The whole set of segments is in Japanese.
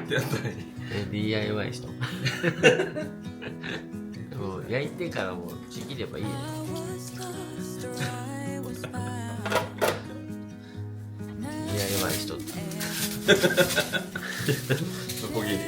ってやったらいい。DIY しともう焼いてからもうちぎればいいよ。DIY しとったノコギリ。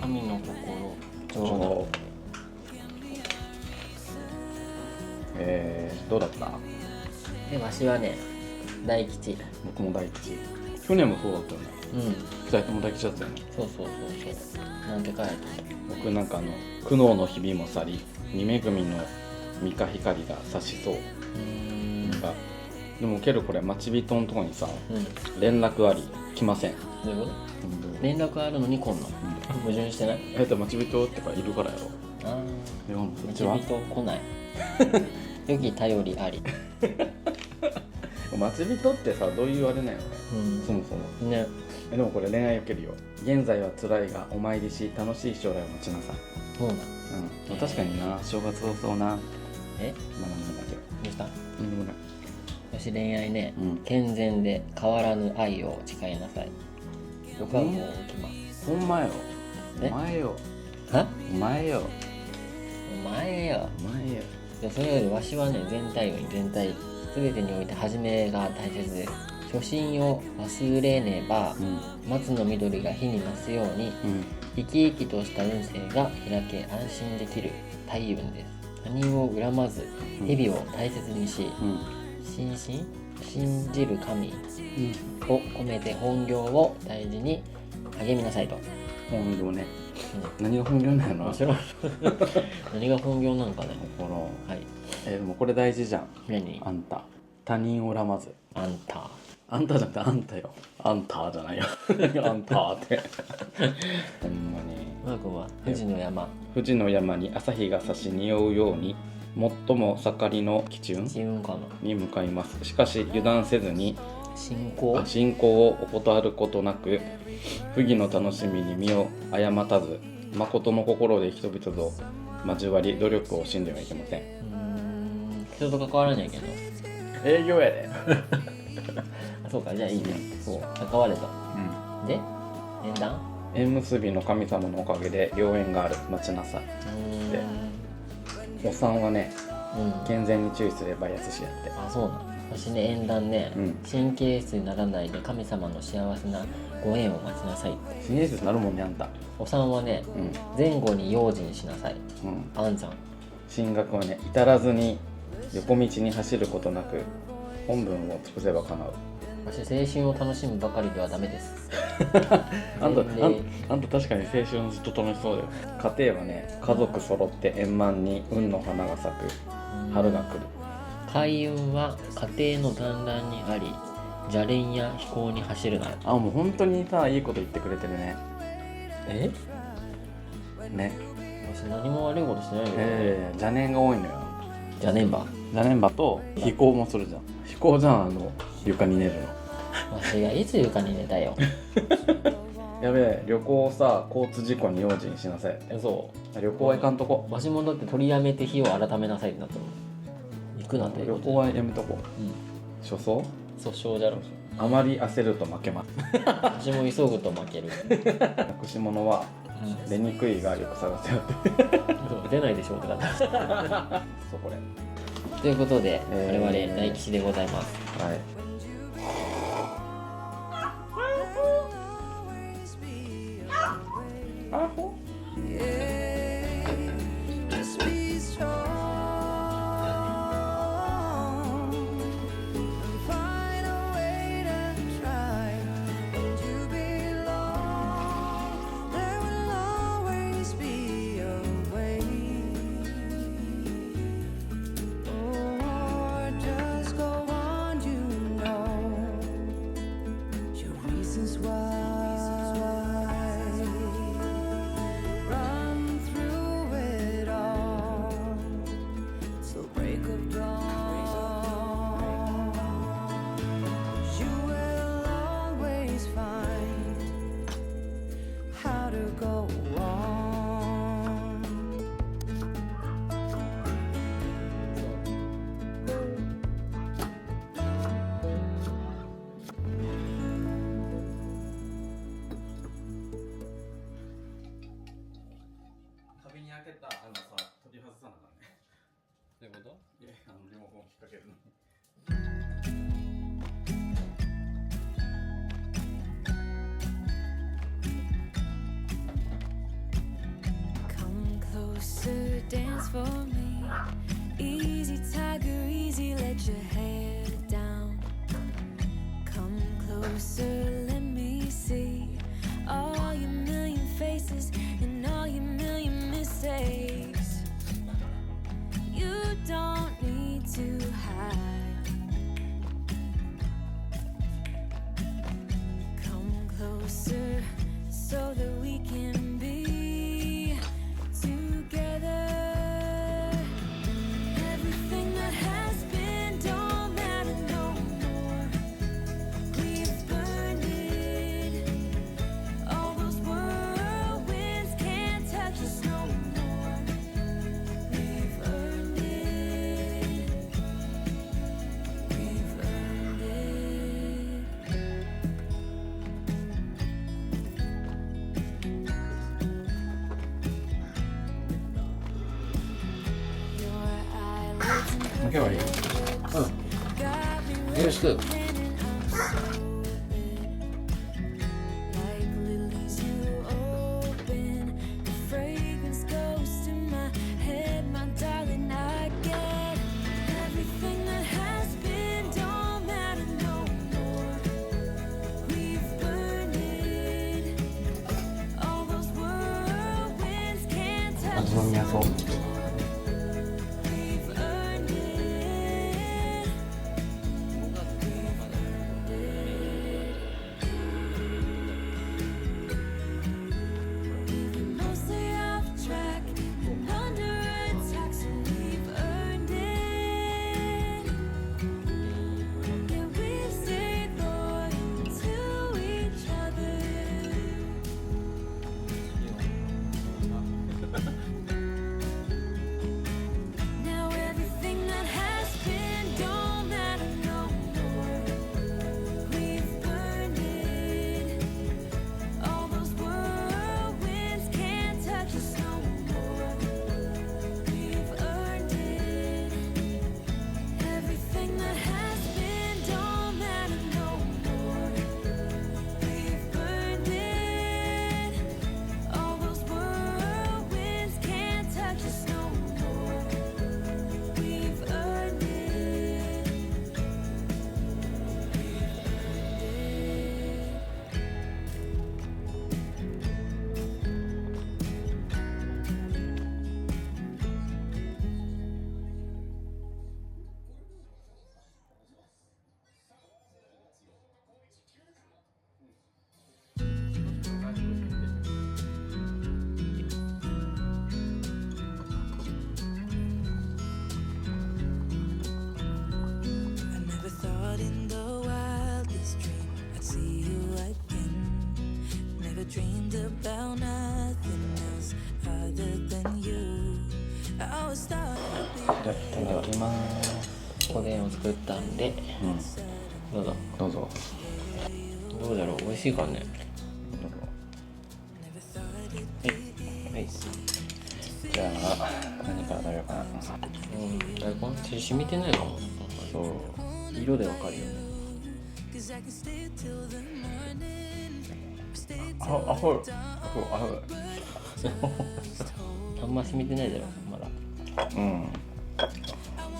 神の心ちょうどどうだった？でわしはね大吉。僕も大吉。去年もそうだったよね。2人とも大吉だったよね。そうなんて書いて僕なんか苦悩の日々も去り二恵みの三日光が差しそう。でもけどこれ待ち人のとこにさ、連絡あり来ません。どういうこと？連絡あるのに来んの？矛盾してない？待ち人ってかいるからやろ。待ち人来ない良き頼りあり待ち人ってさどういうあれなんやろね、そもそもね。でもこれ恋愛受けるよ。現在は辛いがお参りし楽しい将来を待ちなさい。そうなの？確かにな。正月早々な。なんだけどどうした？私恋愛ね、健全で変わらぬ愛を誓いなさい。僕はもう起きます。ほんまよ。お前よ。お前よ。それよりわしはね全体全てにおいて初めが大切です。初心を忘れねば、松の緑が火に増すように、生き生きとした運勢が開け安心できる大運です。他人を恨まず日々を大切にし、信じる神を込めて本業を大事に励みなさいと。本業ね、何が本業なの？何が本業なのかね。でもこれ大事じゃん。何？あんた他人を恨まず。あんたじゃなくてあんたよ。あんたじゃないよあんたってほんまに。マー君は富士の山に朝日が差し匂うように最も盛りの吉運に向かいます。しかし油断せずに信仰を怠ることなく不義の楽しみに身を誤たず誠の心で人々と交わり努力を惜しんではいけません。人と関わらないけど営業やでそうか、じゃあいいね。関われと。で縁談？縁結びの神様のおかげで良縁がある。待ちなさい。でお産はね、健全に注意すればやすしやって。そうなの。私ね縁談ね、神経質にならないで神様の幸せなご縁を待ちなさいって。神経質になるもんね、あんた。お産はね、前後に用心しなさい。安産。進学はね、至らずに横道に走ることなく本文を尽くせば叶う。私青春を楽しむばかりではダメですあんた確かに青春ずっと楽しそうだよ。家庭はね、家族揃って円満に運の花が咲く春が来る。開運は家庭の団らんにあり邪恋や飛行に走るな。もう本当にさ、いいこと言ってくれてるね。ね。わ別に何も悪いことしてないよ。邪念が多いのよ。邪念場と飛行もするじゃん。飛行じゃん、床に寝るの。わしがいつ床に寝たよ。やべえ、旅行をさ、交通事故に用心しなさい。そ旅行は行かんとこ。わしもだって取りやめて日を改めなさいってなったの。行くなということで。旅行はやめとこ。初走訴訟じゃろ。あまり焦ると負けます。私も急ぐと負ける。なくし物は出にくいがよく探せよって出ないでしょうってなったそうこれということで、我々大吉でございます。はい。アホ壁に開けた穴さ、取り外さなあかんね。どういうこと？リモコン引っ掛けるの。Dance for me, easy tiger, easy, let your head down. Come closer, let me see all your million faces and all your million mistakes. You don't need to hide. Come closer so that we can be together. Everything that has been don't matter no more. We've burned it. All those whirlwinds can't touch us no more. We've earned it. We've earned it. Your eyelids and 今日はいい。got me よろしく。 like lilies you open. The fragrance goes to my head, my darling. I get everything that has been don't matter no more. We've burned it. All those whirlwinds can't touch us. 飲みやそう。 We've earned it. We've been mostly off track and under attack, so we've earned it. Yeah, we've stayed loyal to each other. how it started. じゃあいただきます。おでんを作ったんで、どうぞ。どうぞ。どうだろう、美味しいかね。はい。じゃあ何から食べようかな。大根染みてないかも。そう、色でわかるよね。あんま染みてないだろまだ。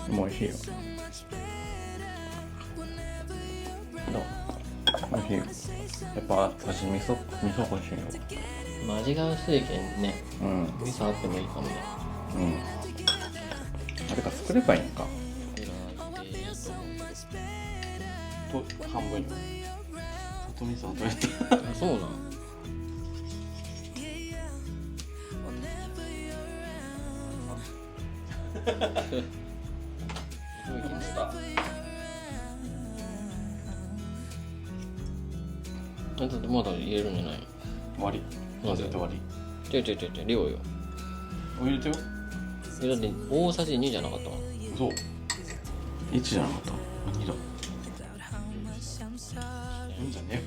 もう美味しいよ。どう？美味しいよ。やっぱ私味噌欲しいよ。まあ味が薄いけんね。味噌あってもいいかもね。あれか作ればいいのか。と半分よ。里味噌後やった。あ、そうなん。すごい気持ちだ。だってまだ入れるんじゃない？終わり。混ぜて終わり。違う量よ。お入れてよ。だって大さじ2じゃなかったの？そう。1じゃなかった。2だ。いいんじゃねえよ。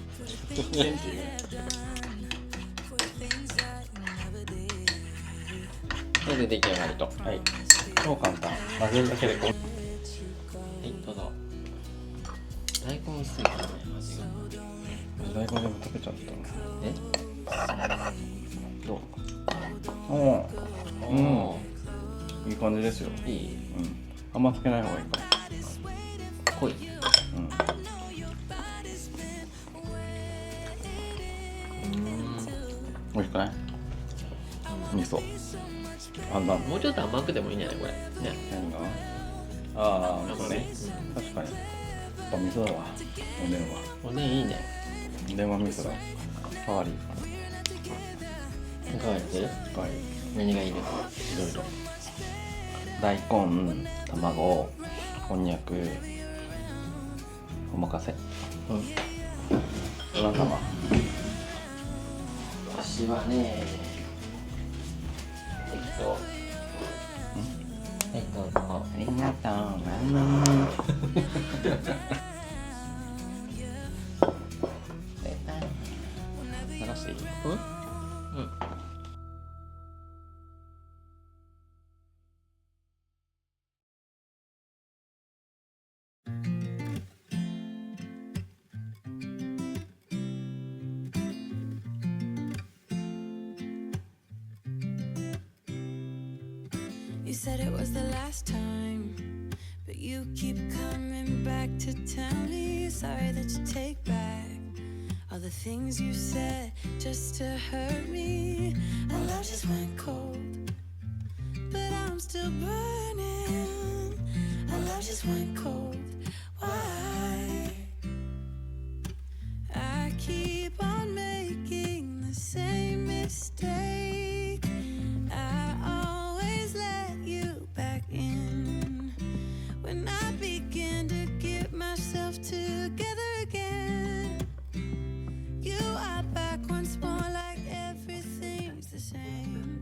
っていう。これで出来上がりと。はい。超簡単。混ぜるだけでこう。はい、どうぞ。大根薄いからね、味が。大根でも食べちゃったの。どう？いい感じですよ。いい？あんまつけない方がいいから。濃い。美味しくない？味噌。もうちょっと甘くてもいいんじゃないこれ。ね。何が？ああ、味噌ね。確かに。やっぱ味噌だわ。おでんは。おでんいいね。おでんは味噌だ。代わり。いかがです？何がいいですか？いろいろ。大根、卵、こんにゃく、お任せ。なんかまあ。私はね。そう。はい、どうぞ。ありがとう。流していい？You said it was the last time, but you keep coming back to tell me sorry that you take back all the things you said just to hurt me. Our love just went cold, but I'm still burning. Our love just went cold. Why? I keep on making the same mistake. I always let you back in when I begin to get myself together again. You are back once more, like everything's the same.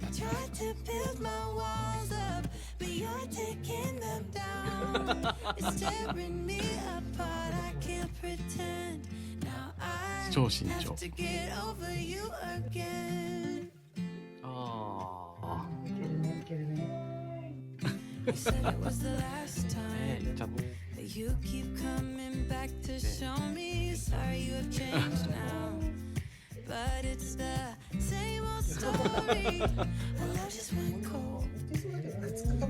I tried to build my walls up, but you're taking them down. It's tearing me apart, I can't pretend. Now I have to get over you again. You said it was the last time, but you keep coming back to show me sorry you have changed now. But it's the same old story. Our love just went cold,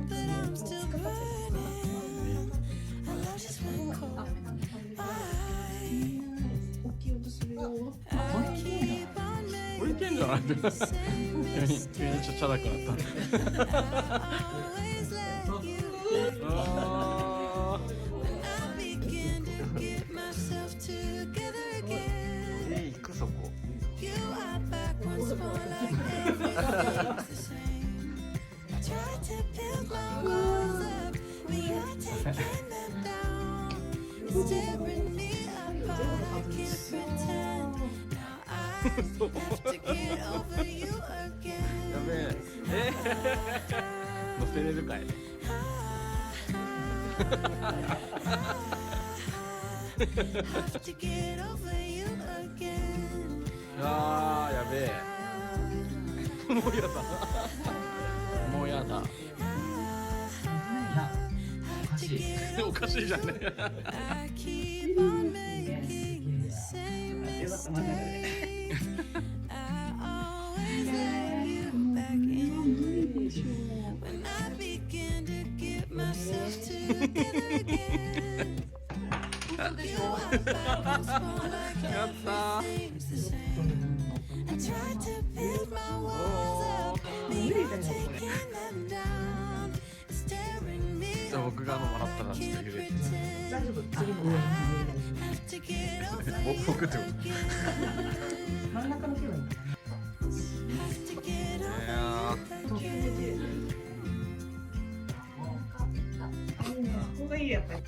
but I'm still burning. Our love just went cold. I keep on making the same mistake. I always let you down when I begin to get myself together again. You are back once more, like everything's the same. I tried to build my walls up, but you're taking them down. It's tearing me apart, I can't pretend. Now I have to get over you again. 乗せ照れるかい。あーやべえ。もうやだ。もうやだ。おかしい。おかしいじゃんね。やったじゃあ僕が笑ったらちょっと揺れて。大丈夫。次も。僕ってこと。真ん中の手はいい。ここがいいやっぱり。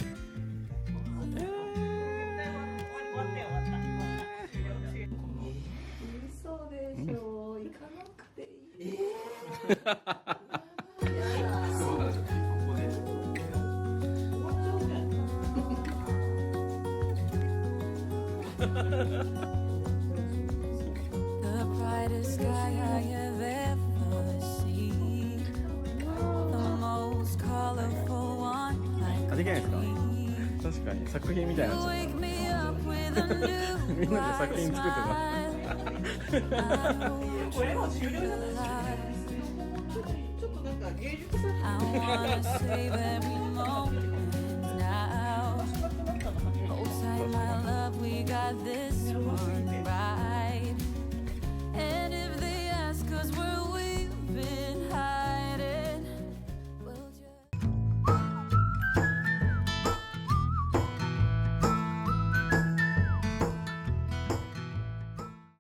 嘘でしょ。行かなくていい。The brightest sky I have ever seen, the most colorful one I できないですか could be. 確かに作品みたいに You なっちゃ wake me up with a う。 new みんなで作品作ってた。 light. これもう終了じゃない。ちょっとなんか芸術作 I wanna save every moment now. Hold tight, my love, we got this.